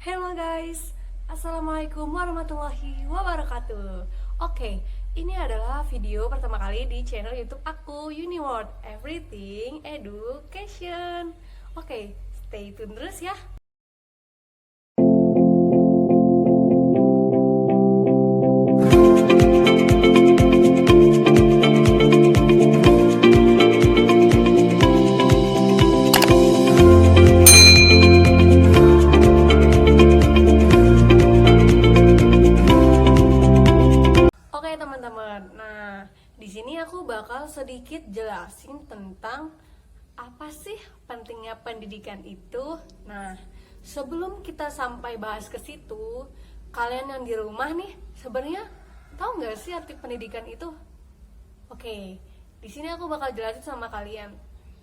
Hello guys, Assalamualaikum warahmatullahi wabarakatuh. Oke, ini adalah video pertama kali di channel YouTube aku, Uniworld Everything Education. Oke, stay tune terus ya. Oke teman-teman, nah di sini aku bakal sedikit jelasin tentang apa sih pentingnya pendidikan itu. Nah, sebelum kita sampai bahas ke situ, kalian yang di rumah nih, sebenarnya tahu nggak sih arti pendidikan itu? Oke, di sini aku bakal jelasin sama kalian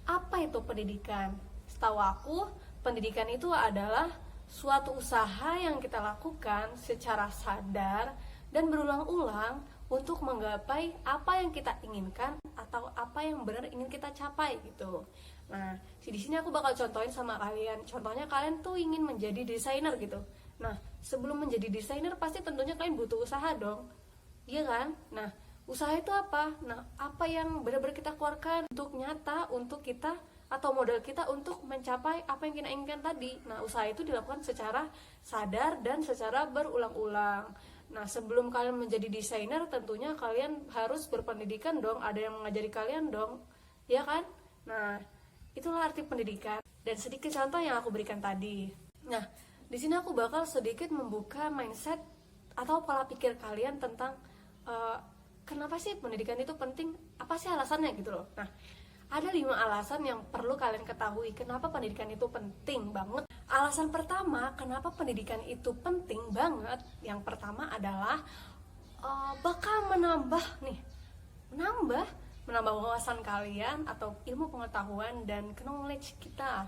apa itu pendidikan. Setahu aku, pendidikan itu adalah suatu usaha yang kita lakukan secara sadar dan berulang-ulang untuk menggapai apa yang kita inginkan atau apa yang benar ingin kita capai gitu. Nah, di sini aku bakal contohin sama kalian. Contohnya kalian tuh ingin menjadi desainer gitu. Nah, sebelum menjadi desainer pasti tentunya kalian butuh usaha dong. Iya kan? Nah, usaha itu apa? Nah, apa yang benar-benar kita keluarkan untuk nyata, untuk kita atau modal kita untuk mencapai apa yang kita inginkan tadi. Nah, usaha itu dilakukan secara sadar dan secara berulang-ulang. Nah, sebelum kalian menjadi desainer, tentunya kalian harus berpendidikan dong, ada yang mengajari kalian dong, ya kan? Nah, itulah arti pendidikan. Dan sedikit contoh yang aku berikan tadi. Nah, di sini aku bakal sedikit membuka mindset atau pola pikir kalian tentang kenapa sih pendidikan itu penting? Apa sih alasannya gitu loh? Nah, ada 5 alasan yang perlu kalian ketahui kenapa pendidikan itu penting banget. Alasan pertama, kenapa pendidikan itu penting banget? Yang pertama adalah bakal menambah wawasan kalian atau ilmu pengetahuan dan knowledge kita.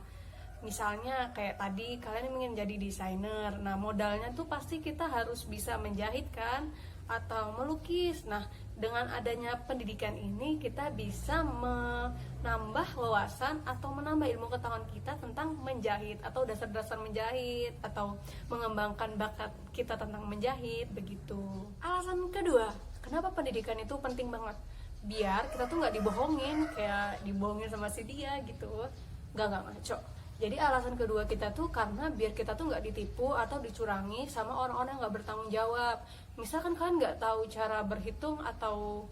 Misalnya kayak tadi kalian ingin jadi desainer. Nah, modalnya tuh pasti kita harus bisa menjahit kan atau melukis. Nah, dengan adanya pendidikan ini kita bisa menambah wawasan atau menambah ilmu pengetahuan kita tentang menjahit atau dasar-dasar menjahit atau mengembangkan bakat kita tentang menjahit begitu. Alasan kedua, kenapa pendidikan itu penting banget? Biar kita tuh nggak dibohongin, kayak dibohongin sama si dia gitu. Nggak ngaco. Jadi alasan kedua kita tuh karena biar kita tuh nggak ditipu atau dicurangi sama orang-orang yang nggak bertanggung jawab. Misalkan kalian nggak tahu cara berhitung atau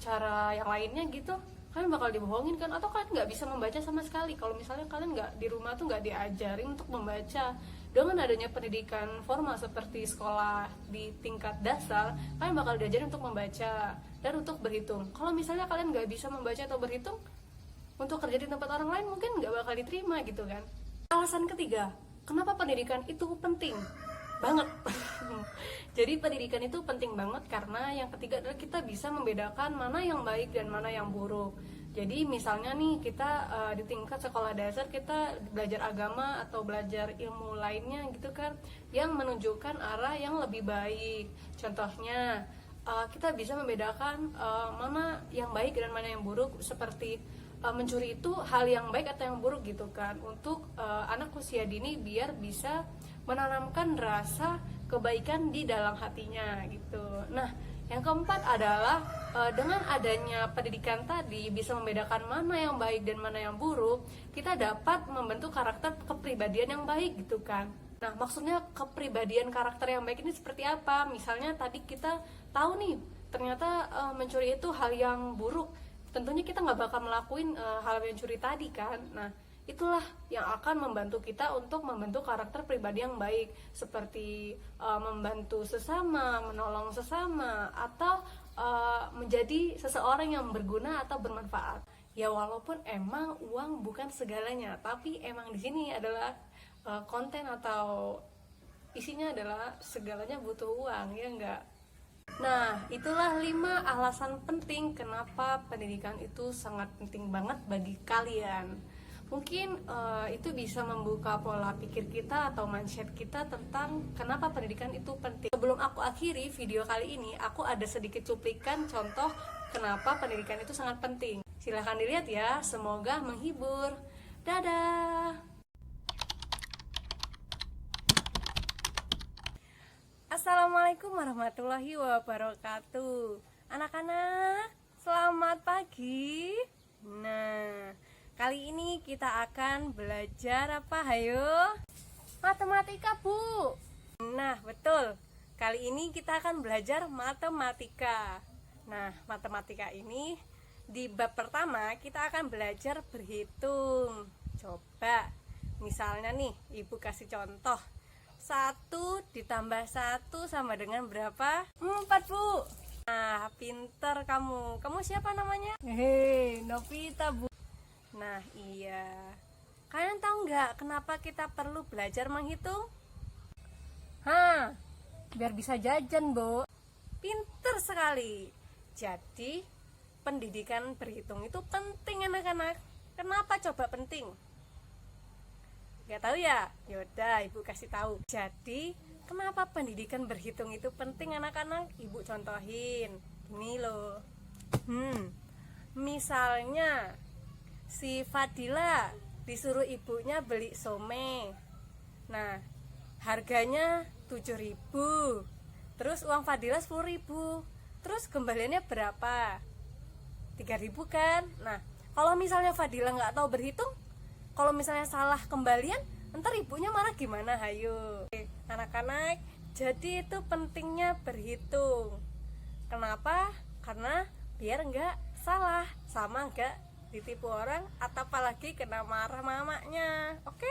cara yang lainnya gitu, kalian bakal dibohongin kan, atau kalian nggak bisa membaca sama sekali. Kalau misalnya kalian nggak di rumah tuh nggak diajarin untuk membaca. Dengan adanya pendidikan formal seperti sekolah di tingkat dasar, kalian bakal diajarin untuk membaca dan untuk berhitung. Kalau misalnya kalian nggak bisa membaca atau berhitung, untuk kerja di tempat orang lain mungkin nggak bakal diterima gitu kan. Alasan ketiga, kenapa pendidikan itu penting banget? Jadi pendidikan itu penting banget karena yang ketiga adalah kita bisa membedakan mana yang baik dan mana yang buruk. Jadi misalnya nih kita di tingkat sekolah dasar kita belajar agama atau belajar ilmu lainnya gitu kan, yang menunjukkan arah yang lebih baik. Contohnya kita bisa membedakan mana yang baik dan mana yang buruk, seperti mencuri itu hal yang baik atau yang buruk gitu kan, untuk anak usia dini biar bisa menanamkan rasa kebaikan di dalam hatinya gitu. Nah, yang keempat adalah dengan adanya pendidikan tadi bisa membedakan mana yang baik dan mana yang buruk, kita dapat membentuk karakter kepribadian yang baik gitu kan. Nah, maksudnya kepribadian karakter yang baik ini seperti apa? Misalnya tadi kita tahu nih, ternyata mencuri itu hal yang buruk. Tentunya kita nggak bakal melakukan hal yang curi tadi kan. Nah, itulah yang akan membantu kita untuk membentuk karakter pribadi yang baik, seperti membantu sesama, menolong sesama, atau menjadi seseorang yang berguna atau bermanfaat. Ya walaupun emang uang bukan segalanya, tapi emang di sini adalah konten atau isinya adalah segalanya butuh uang, ya enggak? Nah, itulah 5 alasan penting kenapa pendidikan itu sangat penting banget bagi kalian. Mungkin itu bisa membuka pola pikir kita atau mindset kita tentang kenapa pendidikan itu penting. Sebelum aku akhiri video kali ini, aku ada sedikit cuplikan contoh kenapa pendidikan itu sangat penting. Silahkan dilihat ya, semoga menghibur. Dadah! Assalamualaikum warahmatullahi wabarakatuh. Anak-anak, selamat pagi. Nah, kali ini kita akan belajar apa? Hayo? Matematika, Bu. Nah, betul. Kali ini kita akan belajar matematika. Nah, matematika ini di bab pertama kita akan belajar berhitung. Coba, misalnya nih, Ibu kasih contoh. 1 ditambah 1 sama dengan berapa? 4, Bu. Nah, pinter kamu. Kamu siapa namanya? Hei, Novita, Bu. Nah, iya. Kalian tahu nggak kenapa kita perlu belajar menghitung? Biar bisa jajan, Bu. Pinter sekali. Jadi, pendidikan berhitung itu penting, anak-anak. Kenapa coba penting? Gak tahu ya? Yaudah, Ibu kasih tahu. Jadi, kenapa pendidikan berhitung itu penting, anak-anak? Ibu contohin. Ini loh. Misalnya, si Fadila disuruh ibunya beli some. Nah, harganya 7.000. Terus uang Fadila 10.000. Terus kembaliannya berapa? 3.000 kan? Nah, kalau misalnya Fadila nggak tahu berhitung, kalau misalnya salah kembalian, ntar ibunya marah gimana? Hayo, anak-anak, jadi itu pentingnya berhitung. Kenapa? Karena biar nggak salah, sama nggak ditipu orang, atau apalagi kena marah mamanya. Oke?